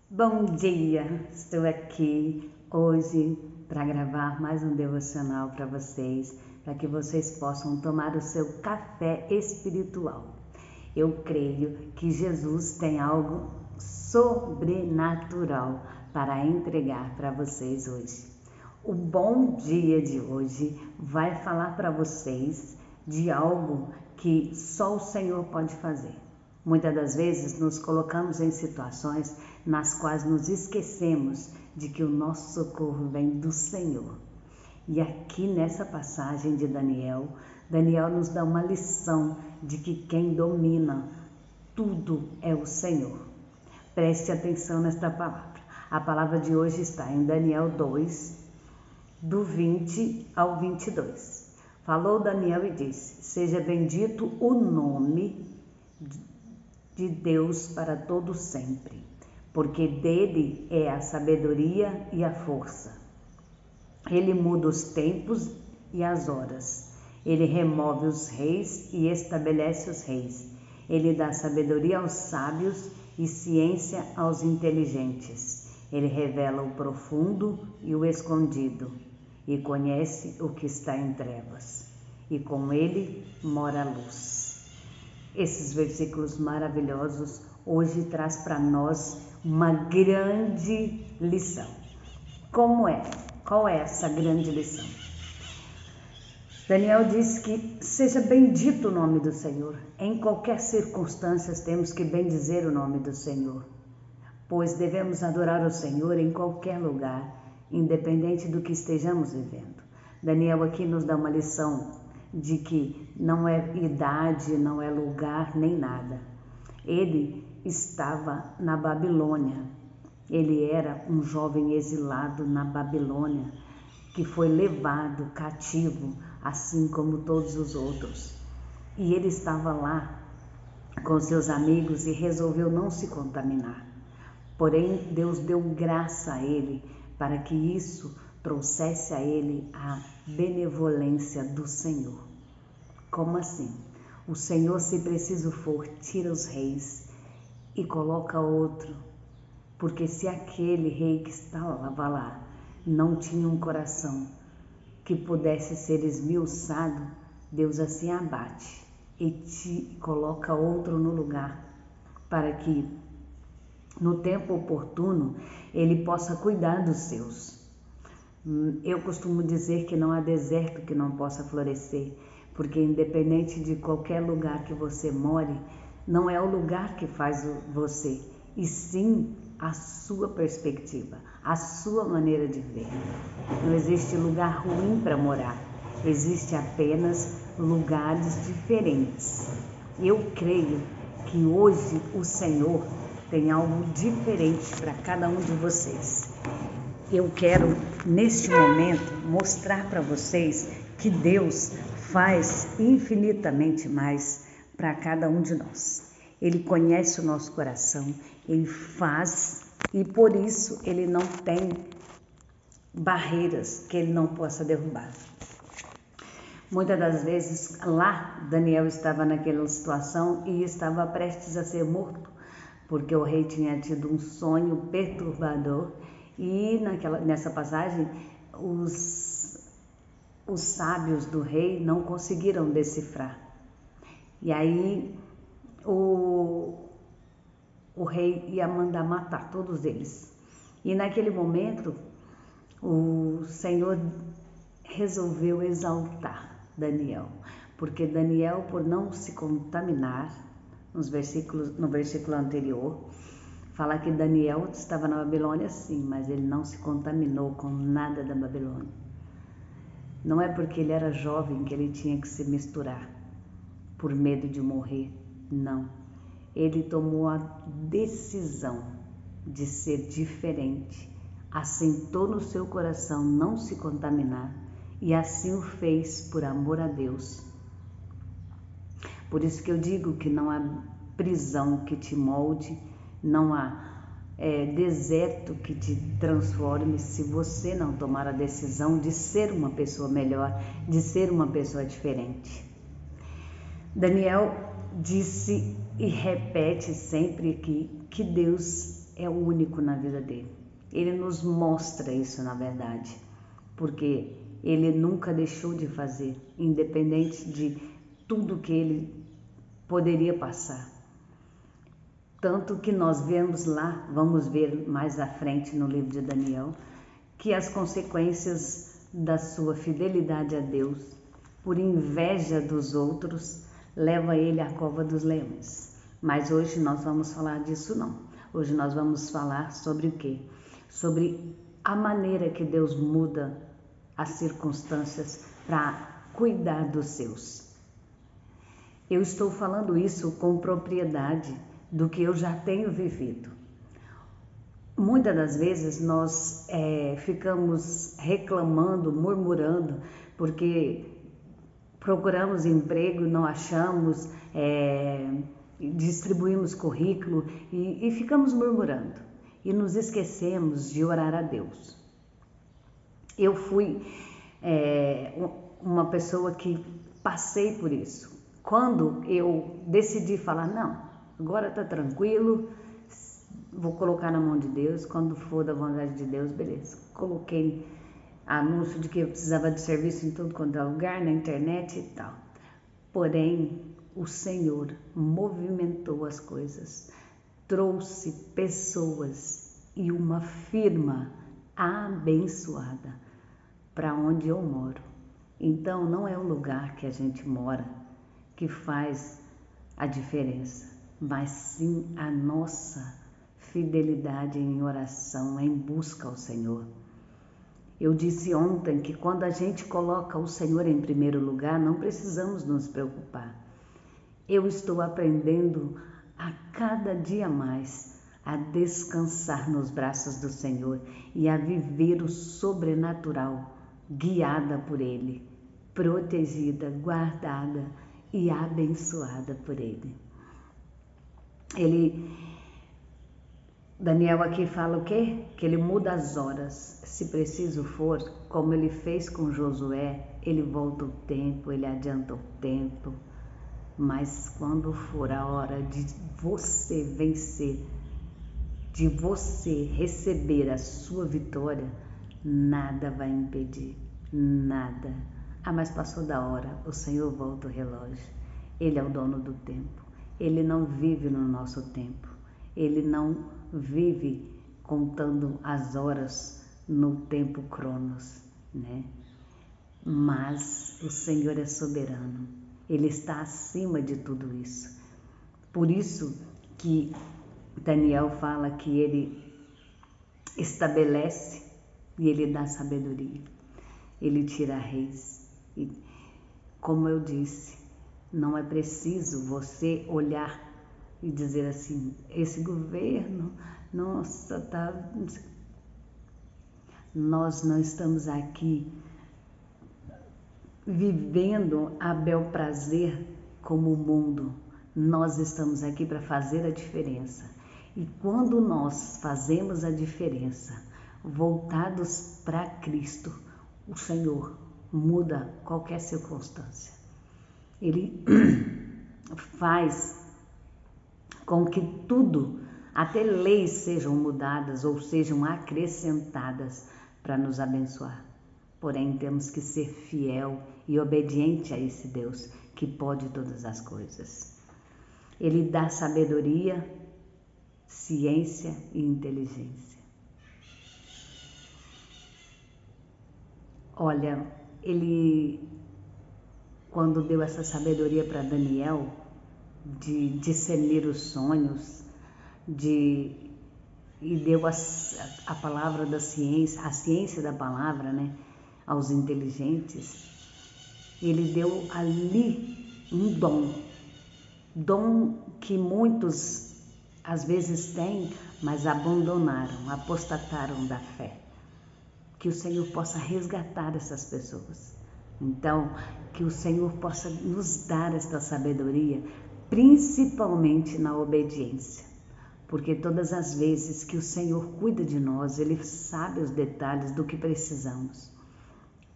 Bom dia, estou aqui hoje para gravar mais um devocional para vocês, para que vocês possam tomar o seu café espiritual. Eu creio que Jesus tem algo sobrenatural para entregar para vocês hoje. O bom dia de hoje vai falar para vocês de algo que só o Senhor pode fazer. Muitas das vezes nos colocamos em situações nas quais nos esquecemos de que o nosso socorro vem do Senhor. E aqui nessa passagem de Daniel nos dá uma lição de que quem domina tudo é o Senhor. Preste atenção nesta palavra. A palavra de hoje está em Daniel 2, do 20 ao 22. Falou Daniel e disse: seja bendito o nome de Deus para todo sempre, porque dele é a sabedoria e a força. Ele muda os tempos e as horas. Ele remove os reis e estabelece os reis. Ele dá sabedoria aos sábios e ciência aos inteligentes. Ele revela o profundo e o escondido, e conhece o que está em trevas, e com ele mora a luz. Esses versículos maravilhosos hoje traz para nós uma grande lição. Qual é essa grande lição? Daniel diz que seja bendito o nome do Senhor. Em qualquer circunstância temos que bendizer o nome do Senhor, pois devemos adorar o Senhor em qualquer lugar, independente do que estejamos vivendo. Daniel aqui nos dá uma lição de que não é idade, não é lugar, nem nada. Ele estava na Babilônia. Ele era um jovem exilado na Babilônia, que foi levado cativo, assim como todos os outros. E ele estava lá com seus amigos e resolveu não se contaminar. Porém, Deus deu graça a ele para que isso trouxesse a ele a benevolência do Senhor. Como assim? O Senhor, se preciso for, tira os reis e coloca outro, porque se aquele rei que estava lá não tinha um coração que pudesse ser esmiuçado, Deus assim abate e te coloca outro no lugar, para que no tempo oportuno ele possa cuidar dos seus. Eu costumo dizer que não há deserto que não possa florescer, porque independente de qualquer lugar que você more, não é o lugar que faz você, e sim a sua perspectiva, a sua maneira de ver. Não existe lugar ruim para morar, existe apenas lugares diferentes. Eu creio que hoje o Senhor tem algo diferente para cada um de vocês. Eu quero, neste momento, mostrar para vocês que Deus faz infinitamente mais para cada um de nós. Ele conhece o nosso coração, Ele faz, e por isso Ele não tem barreiras que Ele não possa derrubar. Muitas das vezes lá Daniel estava naquela situação e estava prestes a ser morto, porque o rei tinha tido um sonho perturbador. E nessa passagem, os sábios do rei não conseguiram decifrar. E aí o rei ia mandar matar todos eles. E naquele momento, o Senhor resolveu exaltar Daniel, porque Daniel, por não se contaminar, no versículo anterior, fala que Daniel estava na Babilônia sim, mas ele não se contaminou com nada da Babilônia. Não é porque ele era jovem que ele tinha que se misturar por medo de morrer, não. Ele tomou a decisão de ser diferente, assentou no seu coração não se contaminar e assim o fez por amor a Deus. Por isso que eu digo que não há prisão que te molde, não há deserto que te transforme se você não tomar a decisão de ser uma pessoa melhor, de ser uma pessoa diferente. Daniel disse e repete sempre que Deus é único na vida dele. Ele nos mostra isso, na verdade, porque ele nunca deixou de fazer, independente de tudo que ele poderia passar. Tanto que nós vemos lá, vamos ver mais à frente no livro de Daniel, que as consequências da sua fidelidade a Deus, por inveja dos outros, leva ele à cova dos leões. Mas hoje nós vamos falar disso não. Hoje nós vamos falar sobre o quê? Sobre a maneira que Deus muda as circunstâncias para cuidar dos seus. Eu estou falando isso com propriedade do que eu já tenho vivido. Muitas das vezes nós ficamos reclamando, murmurando, porque procuramos emprego e não achamos, distribuímos currículo e ficamos murmurando e nos esquecemos de orar a Deus. Eu fui uma pessoa que passei por isso. Quando eu decidi falar, não, agora está tranquilo, vou colocar na mão de Deus, quando for da vontade de Deus, beleza. Coloquei anúncio de que eu precisava de serviço em tudo quanto é lugar, na internet e tal. Porém, o Senhor movimentou as coisas, trouxe pessoas e uma firma abençoada para onde eu moro. Então, não é o lugar que a gente mora que faz a diferença, mas sim a nossa fidelidade em oração, em busca ao Senhor. Eu disse ontem que quando a gente coloca o Senhor em primeiro lugar, não precisamos nos preocupar. Eu estou aprendendo a cada dia mais a descansar nos braços do Senhor e a viver o sobrenatural, guiada por Ele, protegida, guardada e abençoada por Ele. Daniel aqui fala o quê? Que ele muda as horas, se preciso for, como ele fez com Josué, ele volta o tempo, ele adianta o tempo, mas quando for a hora de você vencer, de você receber a sua vitória, nada vai impedir, nada. Ah, mas passou da hora, o Senhor volta o relógio, Ele é o dono do tempo, Ele não vive no nosso tempo, Ele não vive contando as horas no tempo Cronos, né? Mas o Senhor é soberano, Ele está acima de tudo isso. Por isso que Daniel fala que Ele estabelece e Ele dá sabedoria, Ele tira reis. E, como eu disse, não é preciso você olhar e dizer assim, esse governo, nossa, tá... Nós não estamos aqui vivendo a bel prazer como o mundo. Nós estamos aqui para fazer a diferença. E quando nós fazemos a diferença, voltados para Cristo, o Senhor muda qualquer circunstância. Ele faz com que tudo, até leis sejam mudadas ou sejam acrescentadas para nos abençoar. Porém, temos que ser fiel e obediente a esse Deus que pode todas as coisas. Ele dá sabedoria, ciência e inteligência. Olha, ele, quando deu essa sabedoria para Daniel, de discernir os sonhos, e deu a palavra da ciência, a ciência da palavra, né, aos inteligentes, ele deu ali um dom que muitos às vezes têm, mas abandonaram, apostataram da fé. Que o Senhor possa resgatar essas pessoas. Então, que o Senhor possa nos dar esta sabedoria, principalmente na obediência. Porque todas as vezes que o Senhor cuida de nós, Ele sabe os detalhes do que precisamos.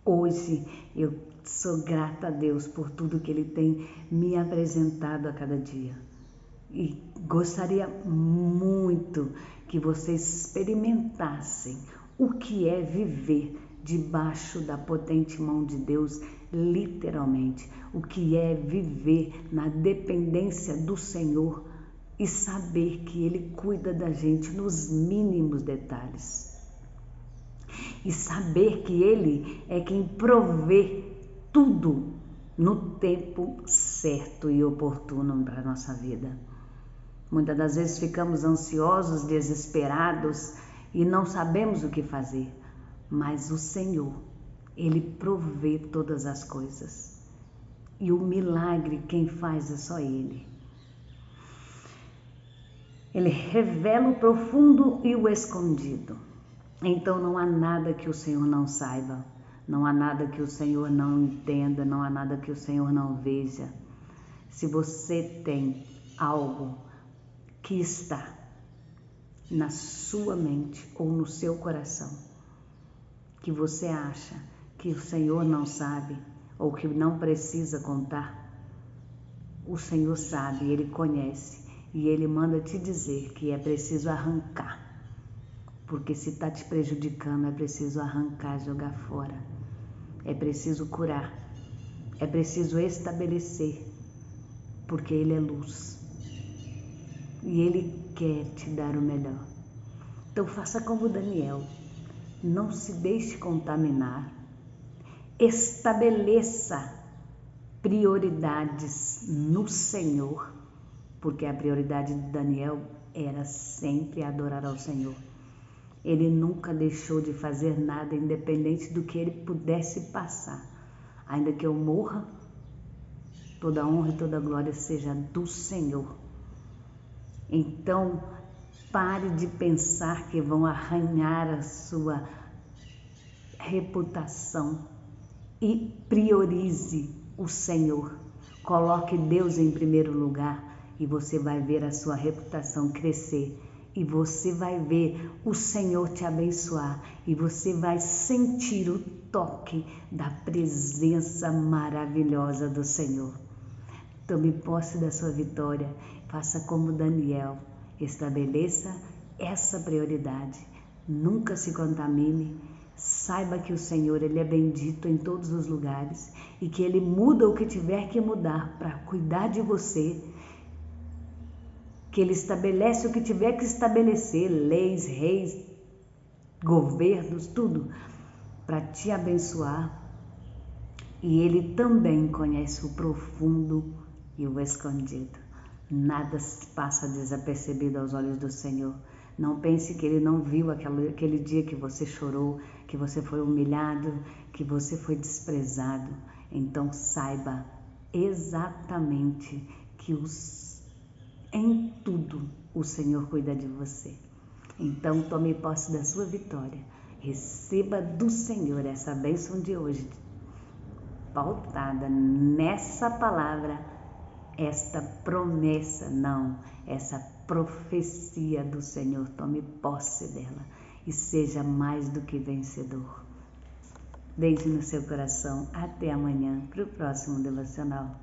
Hoje eu sou grata a Deus por tudo que Ele tem me apresentado a cada dia. E gostaria muito que vocês experimentassem o que é viver debaixo da potente mão de Deus, literalmente, o que é viver na dependência do Senhor e saber que Ele cuida da gente nos mínimos detalhes. E saber que Ele é quem provê tudo no tempo certo e oportuno para a nossa vida. Muitas das vezes ficamos ansiosos, desesperados e não sabemos o que fazer, mas o Senhor, Ele provê todas as coisas. E o milagre quem faz é só Ele. Ele revela o profundo e o escondido. Então não há nada que o Senhor não saiba, não há nada que o Senhor não entenda, não há nada que o Senhor não veja. Se você tem algo que está na sua mente ou no seu coração, que você acha que o Senhor não sabe ou que não precisa contar, o Senhor sabe, Ele conhece e Ele manda te dizer que é preciso arrancar, porque se está te prejudicando é preciso arrancar, jogar fora, é preciso curar, é preciso estabelecer, porque Ele é luz e Ele quer te dar o melhor. Então faça como Daniel, não se deixe contaminar, estabeleça prioridades no Senhor, porque a prioridade de Daniel era sempre adorar ao Senhor. Ele nunca deixou de fazer nada, independente do que ele pudesse passar. Ainda que eu morra, toda honra e toda glória seja do Senhor. Então, pare de pensar que vão arranhar a sua reputação e priorize o Senhor. Coloque Deus em primeiro lugar e você vai ver a sua reputação crescer. E você vai ver o Senhor te abençoar e você vai sentir o toque da presença maravilhosa do Senhor. Tome posse da sua vitória, faça como Daniel, estabeleça essa prioridade, nunca se contamine, saiba que o Senhor Ele é bendito em todos os lugares e que Ele muda o que tiver que mudar para cuidar de você, que Ele estabelece o que tiver que estabelecer, leis, reis, governos, tudo, para te abençoar. E Ele também conhece o profundo e o escondido. Nada passa desapercebido aos olhos do Senhor. Não pense que Ele não viu aquele dia que você chorou, que você foi humilhado, que você foi desprezado. Então saiba exatamente que em tudo o Senhor cuida de você. Então tome posse da sua vitória. Receba do Senhor essa bênção de hoje, pautada nessa palavra, esta promessa, não, essa profecia do Senhor. Tome posse dela e seja mais do que vencedor. Beijo no seu coração. Até amanhã para o próximo devocional.